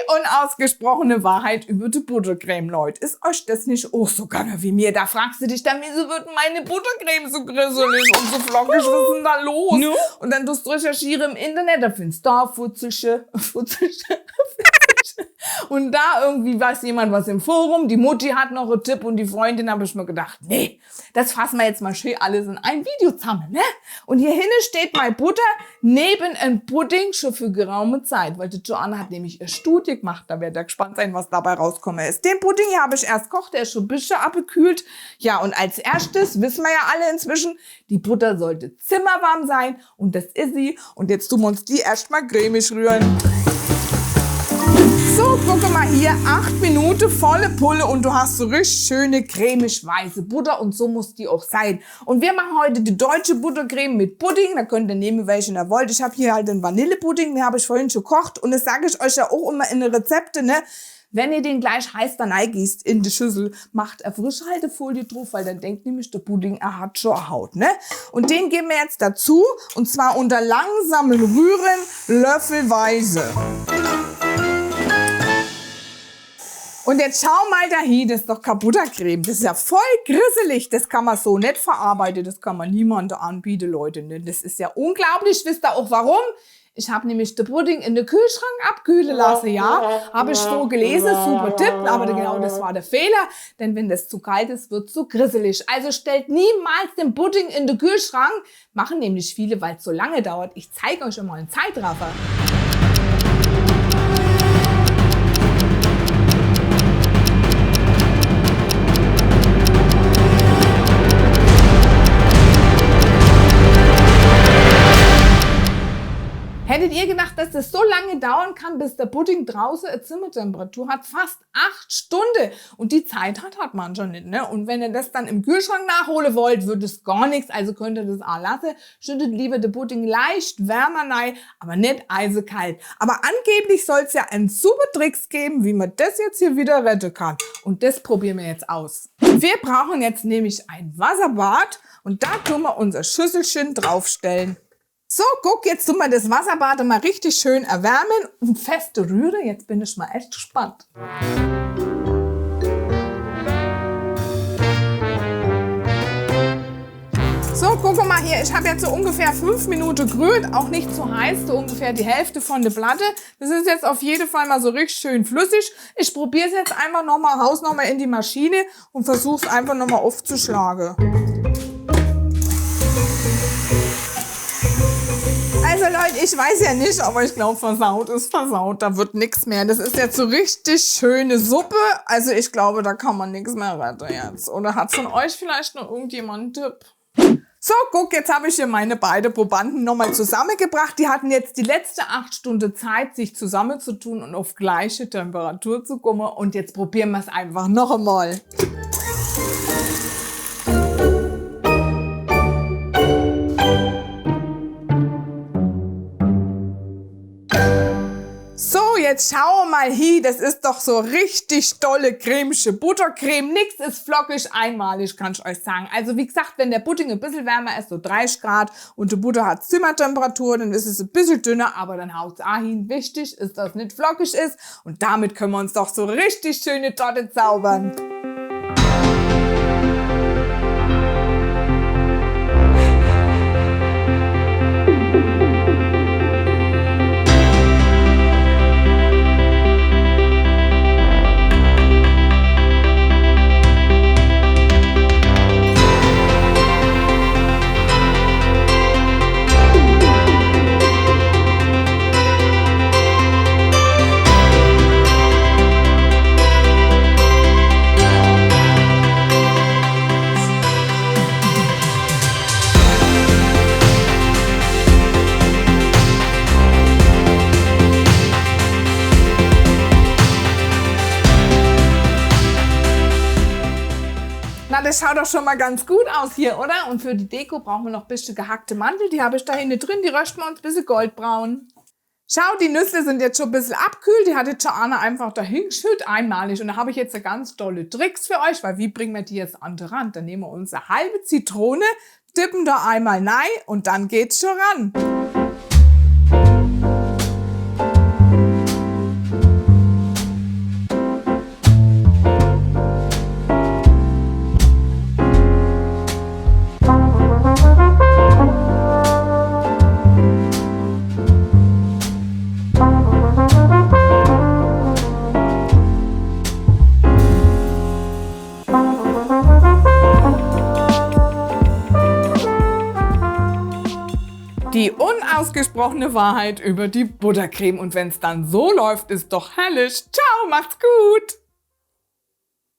unausgesprochene Wahrheit über die Buttercreme, Leute. Ist euch das nicht auch so gegangen wie mir? Da fragst du dich dann, wieso wird meine Buttercreme so grisselig und so flockig? Was ist denn da los? No? Und dann tust du recherchieren im Internet, da findest du da Futzelche. Und da irgendwie weiß jemand was im Forum, die Mutti hat noch einen Tipp und die Freundin, habe ich mir gedacht, nee, das fassen wir jetzt mal schön alles in ein Video zusammen, ne? Und hier hinten steht meine Butter neben ein Pudding schon für geraume Zeit, weil die Joanna hat nämlich eine Studie gemacht, da werdet ihr gespannt sein, was dabei rauskommen ist. Den Pudding hier habe ich erst gekocht, der ist schon ein bisschen abgekühlt. Ja, und als erstes, wissen wir ja alle inzwischen, die Butter sollte zimmerwarm sein und das ist sie. Und jetzt tun wir uns die erstmal cremig rühren. So, gucke mal hier, 8 Minuten volle Pulle und du hast so richtig schöne cremig weiße Butter und so muss die auch sein. Und wir machen heute die deutsche Buttercreme mit Pudding, da könnt ihr nehmen, welchen ihr wollt. Ich habe hier halt den Vanillepudding, den habe ich vorhin schon gekocht und das sage ich euch ja auch immer in den Rezepten, ne? Wenn ihr den gleich heiß dann reingießt in die Schüssel, macht eine Frischhaltefolie drauf, weil dann denkt nämlich der Pudding, er hat schon Haut, ne? Und den geben wir jetzt dazu und zwar unter langsamem Rühren löffelweise. Und jetzt schau mal dahin, das ist doch keine Buttercreme. Das ist ja voll grisselig. Das kann man so nicht verarbeiten. Das kann man niemandem anbieten, Leute. Das ist ja unglaublich. Wisst ihr auch warum? Ich habe nämlich den Pudding in den Kühlschrank abkühlen lassen, ja. Habe ich so gelesen, super Tipp. Aber genau das war der Fehler. Denn wenn das zu kalt ist, wird es so grisselig. Also stellt niemals den Pudding in den Kühlschrank. Machen nämlich viele, weil es so lange dauert. Ich zeige euch schon mal einen Zeitraffer. Hättet ihr gedacht, dass das so lange dauern kann, bis der Pudding draußen eine Zimmertemperatur hat? Fast 8 Stunden. Und die Zeit hat man schon nicht, ne? Und wenn ihr das dann im Kühlschrank nachholen wollt, wird es gar nichts. Also könnt ihr das auch lassen. Schüttet lieber den Pudding leicht wärmer rein, aber nicht eisekalt. Aber angeblich soll es ja einen super Tricks geben, wie man das jetzt hier wieder retten kann. Und das probieren wir jetzt aus. Wir brauchen jetzt nämlich ein Wasserbad und da tun wir unser Schüsselchen draufstellen. So, guck, jetzt tun wir das Wasserbad mal richtig schön erwärmen und feste rühren. Jetzt bin ich mal echt gespannt. So, guck mal hier, ich habe jetzt so ungefähr 5 Minuten gerührt, auch nicht zu heiß, so ungefähr die Hälfte von der Platte. Das ist jetzt auf jeden Fall mal so richtig schön flüssig. Ich probiere es jetzt einfach nochmal, haus nochmal in die Maschine und versuche es einfach nochmal aufzuschlagen. Also Leute, ich weiß ja nicht, aber ich glaube, versaut ist versaut. Da wird nichts mehr. Das ist jetzt so richtig schöne Suppe. Also ich glaube, da kann man nichts mehr retten jetzt. Oder hat von euch vielleicht noch irgendjemand einen Tipp? So, guck, jetzt habe ich hier meine beiden Probanden nochmal zusammengebracht. Die hatten jetzt die letzte 8 Stunden Zeit, sich zusammenzutun und auf gleiche Temperatur zu kommen. Und jetzt probieren wir es einfach noch einmal. So, jetzt schauen wir mal hier, das ist doch so richtig tolle cremische Buttercreme. Nichts ist flockig, einmalig, kann ich euch sagen. Also wie gesagt, wenn der Pudding ein bisschen wärmer ist, so 30 Grad und die Butter hat Zimmertemperatur, dann ist es ein bisschen dünner, aber dann haut es auch hin. Wichtig ist, dass es nicht flockig ist und damit können wir uns doch so richtig schöne Torte zaubern. Na, das schaut doch schon mal ganz gut aus hier, oder? Und für die Deko brauchen wir noch ein bisschen gehackte Mandel. Die habe ich da hinten drin, die rösten wir uns ein bisschen goldbraun. Schau, die Nüsse sind jetzt schon ein bisschen abkühlt. Die hat jetzt Joanna einfach dahin geschüttet, einmalig. Und da habe ich jetzt ganz tolle Tricks für euch, weil wie bringen wir die jetzt an den Rand? Dann nehmen wir uns eine halbe Zitrone, tippen da einmal rein und dann geht's schon ran. Die unausgesprochene Wahrheit über die Buttercreme. Und wenn es dann so läuft, ist doch herrlich. Ciao, macht's gut!